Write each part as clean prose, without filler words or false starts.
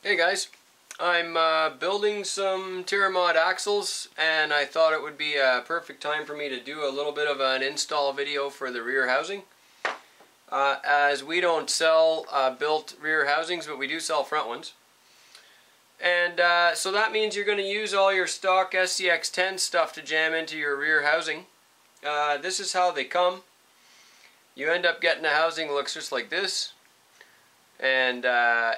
Hey guys, I'm building some TerraMod axles, and I thought it would be a perfect time for me to do a little bit of an install video for the rear housing. As we don't sell built rear housings, but we do sell front ones. And so that means you're going to use all your stock SCX10 stuff to jam into your rear housing. This is how they come. You end up getting a housing that looks just like this. And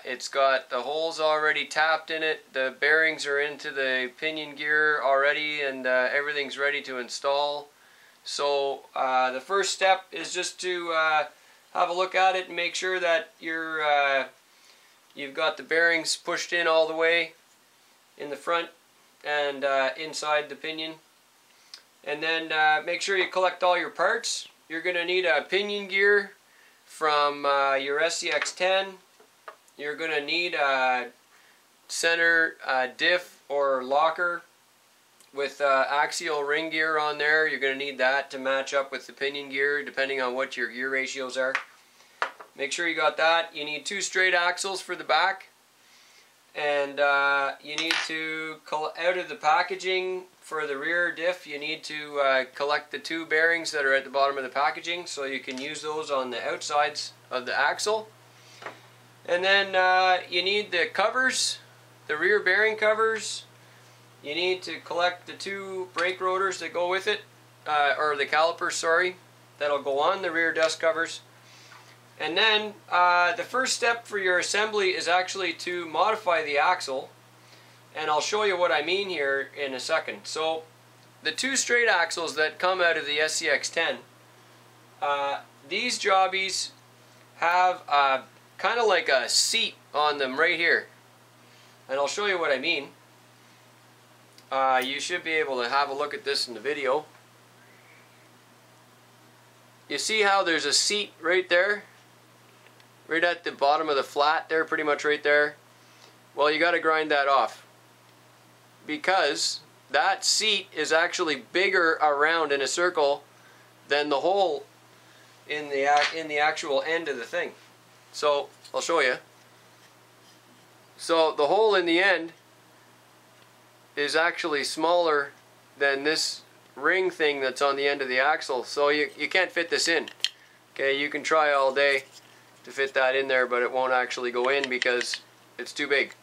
it's got the holes already tapped in it, the bearings are into the pinion gear already, and everything's ready to install. So the first step is just to have a look at it and make sure that you've got the bearings pushed in all the way in the front and inside the pinion. And then make sure you collect all your parts. You're going to need a pinion gear from your SCX10. You're going to need a center diff or locker with axial ring gear on there. You're going to need that to match up with the pinion gear depending on what your gear ratios are. Make sure you got that. You need 2 straight axles for the back. And you need to, out of the packaging for the rear diff, you need to collect the 2 bearings that are at the bottom of the packaging so you can use those on the outsides of the axle. And then you need the covers, the rear bearing covers. You need to collect the 2 brake rotors that go with it, or the calipers, sorry, that'll go on the rear dust covers. And then the first step for your assembly is actually to modify the axle, and I'll show you what I mean here in a second. So the 2 straight axles that come out of the SCX10, these jobbies have kind of like a seat on them right here, and I'll show you what I mean. You should be able to have a look at this in the video. You see how there's a seat right there? Right at the bottom of the flat there, pretty much right there. Well, you got to grind that off, because that seat is actually bigger around in a circle than the hole in the actual end of the thing. So I'll show you. So the hole in the end is actually smaller than this ring thing that's on the end of the axle, so you can't fit this in. Okay, you can try all day to fit that in there, but it won't actually go in because it's too big.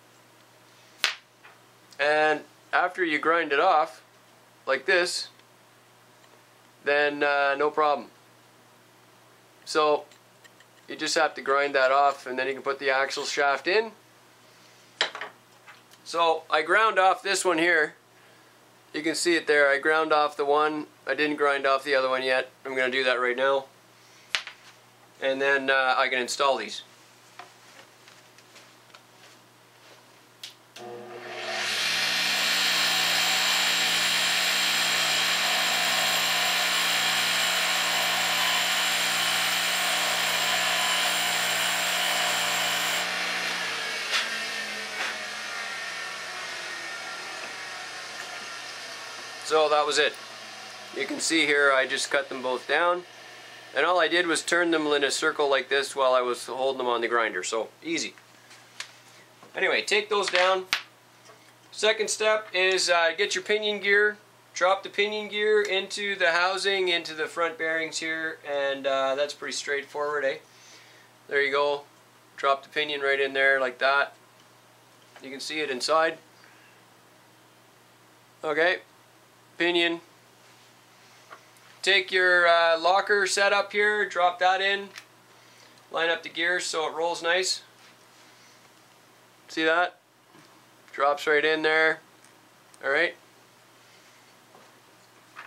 And after you grind it off like this, then no problem. So you just have to grind that off, and then you can put the axle shaft in. So I ground off this one here. You can see it there. I ground off the one. I didn't grind off the other one yet. I'm going to do that right now. And then I can install these. So that was it. You can see here I just cut them both down. And all I did was turn them in a circle like this while I was holding them on the grinder. So, easy. Anyway, take those down. Second step is get your pinion gear. Drop the pinion gear into the housing, into the front bearings here. And that's pretty straightforward, eh? There you go. Drop the pinion right in there like that. You can see it inside. Okay. Pinion. Take your locker set up here, drop that in, line up the gears so it rolls nice. See that? Drops right in there. Alright.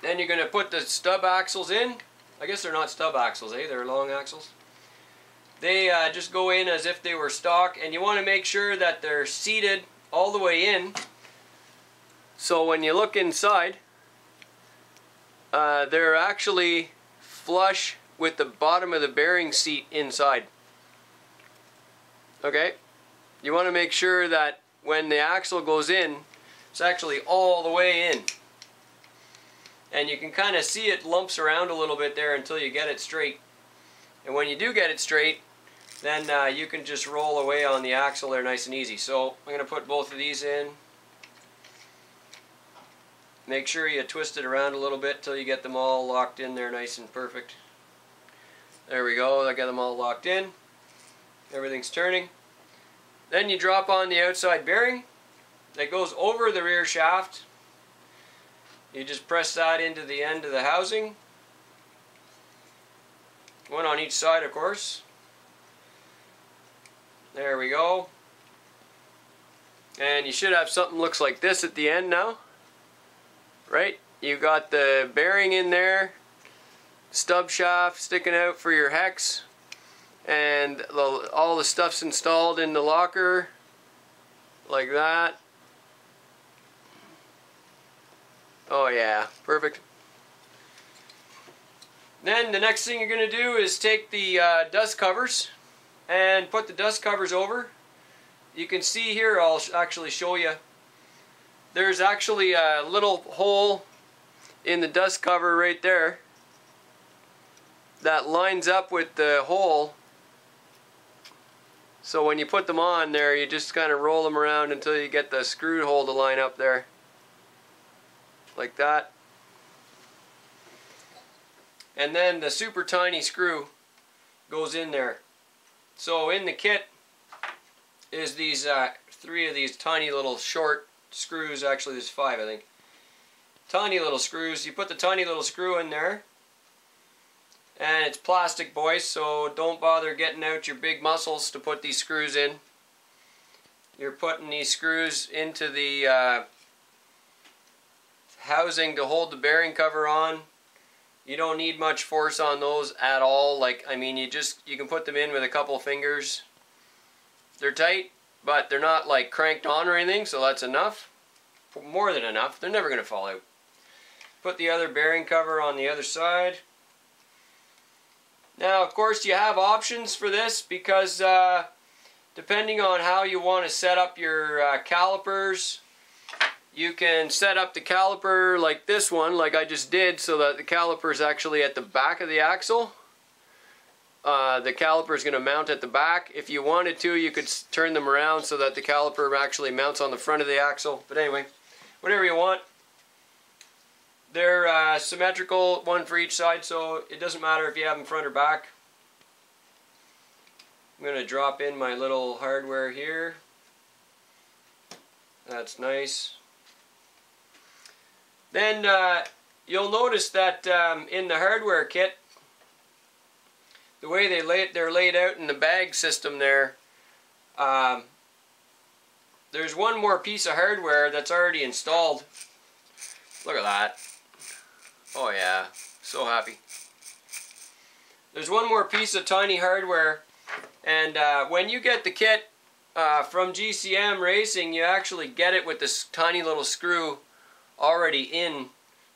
Then you're going to put the stub axles in. I guess they're not stub axles, eh? They're long axles. They just go in as if they were stock, and you want to make sure that they're seated all the way in. So when you look inside, they're actually flush with the bottom of the bearing seat inside. Okay? You want to make sure that when the axle goes in, it's actually all the way in. And you can kind of see it lumps around a little bit there until you get it straight. And when you do get it straight, then you can just roll away on the axle there nice and easy. So I'm going to put both of these in. Make sure you twist it around a little bit till you get them all locked in there nice and perfect. There we go, I got them all locked in. Everything's turning. Then you drop on the outside bearing that goes over the rear shaft. You just press that into the end of the housing. One on each side, of course. There we go. And you should have something that looks like this at the end now. Right? You got the bearing in there, stub shaft sticking out for your hex, and all the stuff's installed in the locker like that. Oh yeah, perfect. Then the next thing you're going to do is take the dust covers and put the dust covers over. You can see here, I'll actually show you. There's actually a little hole in the dust cover right there that lines up with the hole. So when you put them on there, you just kind of roll them around until you get the screw hole to line up there. Like that. And then the super tiny screw goes in there. So in the kit is these 3 of these tiny little short screws. Actually there's 5, I think. Tiny little screws. You put the tiny little screw in there, and it's plastic, boys, so don't bother getting out your big muscles to put these screws in. You're putting these screws into the housing to hold the bearing cover on. You don't need much force on those at all. Like, I mean, you can put them in with a couple of fingers. They're tight, but they're not like cranked on or anything, so that's enough. More than enough. They're never going to fall out. Put the other bearing cover on the other side. Now, of course, you have options for this because depending on how you want to set up your calipers, you can set up the caliper like this one, like I just did, so that the caliper is actually at the back of the axle. The caliper is going to mount at the back. If you wanted to, you could turn them around so that the caliper actually mounts on the front of the axle. But anyway, whatever you want. They're symmetrical, one for each side, so it doesn't matter if you have them front or back. I'm going to drop in my little hardware here. That's nice. Then you'll notice that in the hardware kit, the way they're laid out in the bag system there, there's one more piece of hardware that's already installed. Look at that. Oh yeah, so happy. There's one more piece of tiny hardware, and when you get the kit from GCM Racing, you actually get it with this tiny little screw already in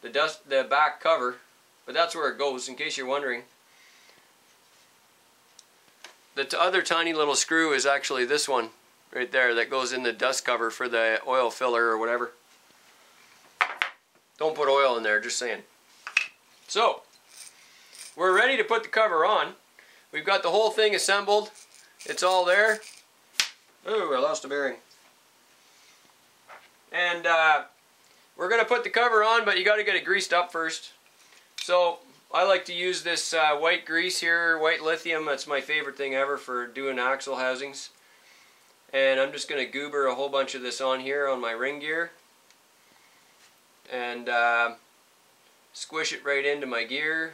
the back cover, but that's where it goes, in case you're wondering. The other tiny little screw is actually this one right there that goes in the dust cover for the oil filler or whatever. Don't put oil in there, just saying. So, we're ready to put the cover on. We've got the whole thing assembled. It's all there. Oh, I lost a bearing. And we're going to put the cover on, but you got to get it greased up first. So, I like to use this white grease here, white lithium. That's my favorite thing ever for doing axle housings. And I'm just going to goober a whole bunch of this on here on my ring gear. And squish it right into my gear.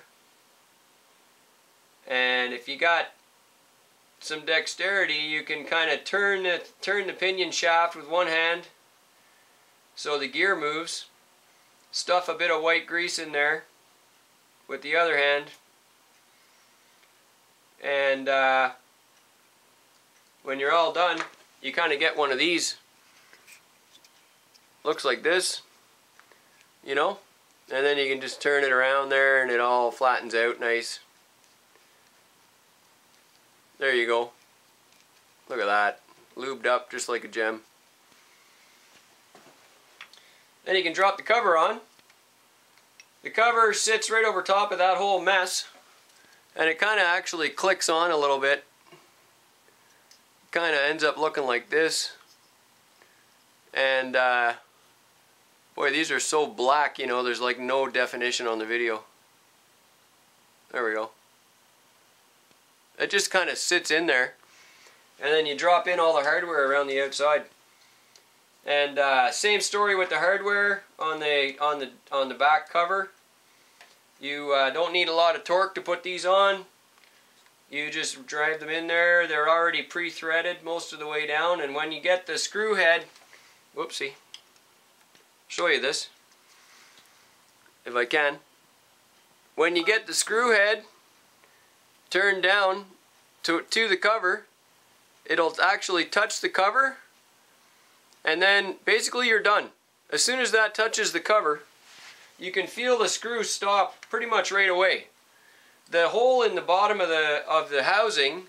And if you got some dexterity, you can kind of turn the pinion shaft with one hand so the gear moves. Stuff a bit of white grease in there with the other hand, and when you're all done, you kind of get one of these. Looks like this, you know, and then you can just turn it around there and it all flattens out nice. There you go. Look at that. Lubed up just like a gem. Then you can drop the cover on. The cover sits right over top of that whole mess, and it kind of actually clicks on a little bit kind of ends up looking like this. And boy, these are so black, you know, there's like no definition on the video. There we go. It just kind of sits in there. And then you drop in all the hardware around the outside. And same story with the hardware on the back cover. You don't need a lot of torque to put these on. You just drive them in there. They're already pre-threaded most of the way down. And when you get the screw head, whoopsie, show you this if I can. When you get the screw head turned down to the cover, it'll actually touch the cover, and then basically you're done. As soon as that touches the cover, you can feel the screw stop pretty much right away. The hole in the bottom of the housing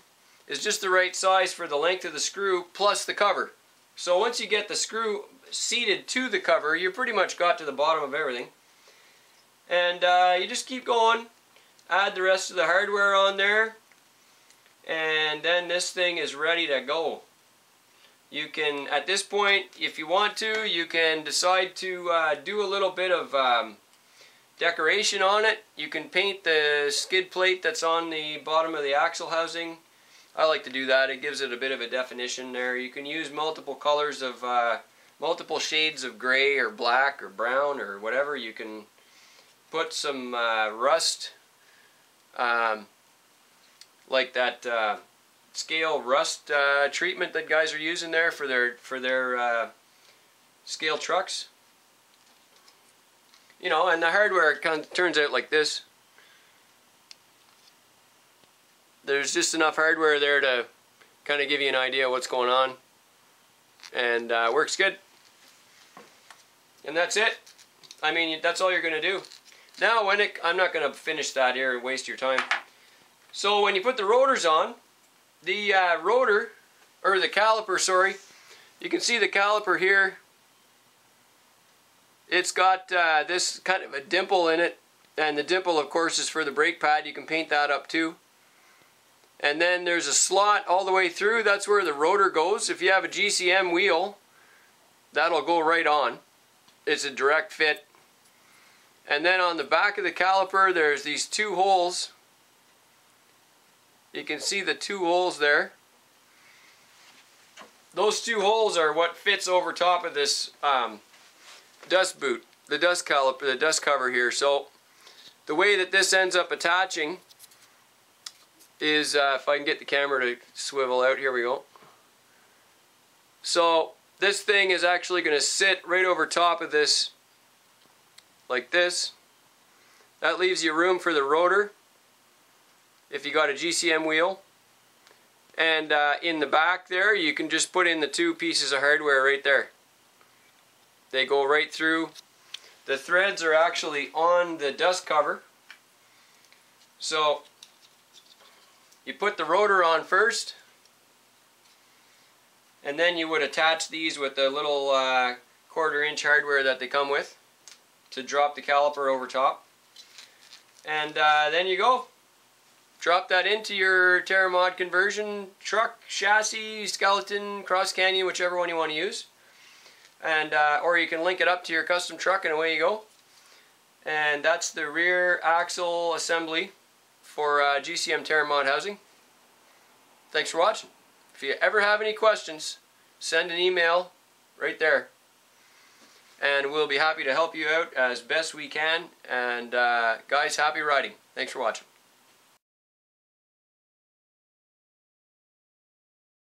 is just the right size for the length of the screw plus the cover. So once you get the screw seated to the cover, you pretty much got to the bottom of everything. And you just keep going, add the rest of the hardware on there, and then this thing is ready to go. You can, at this point, if you want to, you can decide to do a little bit of decoration on it. You can paint the skid plate that's on the bottom of the axle housing. I like to do that. It gives it a bit of a definition there. You can use multiple colors of, multiple shades of gray or black or brown or whatever. You can put some rust, like that scale rust treatment that guys are using there for their scale trucks. You know, and the hardware kind of turns out like this. There's just enough hardware there to kind of give you an idea of what's going on, and works good. And that's it. I mean, that's all you're going to do. Now, I'm not going to finish that here and waste your time. So when you put the rotors on, the rotor, or the caliper, sorry, you can see the caliper here. It's got this kind of a dimple in it, and the dimple, of course, is for the brake pad. You can paint that up too. And then there's a slot all the way through. That's where the rotor goes. If you have a GCM wheel, that'll go right on. It's a direct fit. And then on the back of the caliper, there's these two holes. You can see the two holes there. Those two holes are what fits over top of this dust boot, the dust caliper, the dust cover here. So the way that this ends up attaching is, if I can get the camera to swivel out, here we go. So this thing is actually going to sit right over top of this, like this. That leaves you room for the rotor if you got a GCM wheel. And in the back there, you can just put in the two pieces of hardware right there. They go right through. The threads are actually on the dust cover. So you put the rotor on first, and then you would attach these with the little 1/4 inch hardware that they come with to drop the caliper over top. And then you go. Drop that into your TerraMod conversion truck, chassis, skeleton, cross canyon, whichever one you want to use. And or you can link it up to your custom truck and away you go. And that's the rear axle assembly for GCM TerraMod housing. Thanks for watching. If you ever have any questions, send an email right there. And we'll be happy to help you out as best we can. And guys, happy riding. Thanks for watching.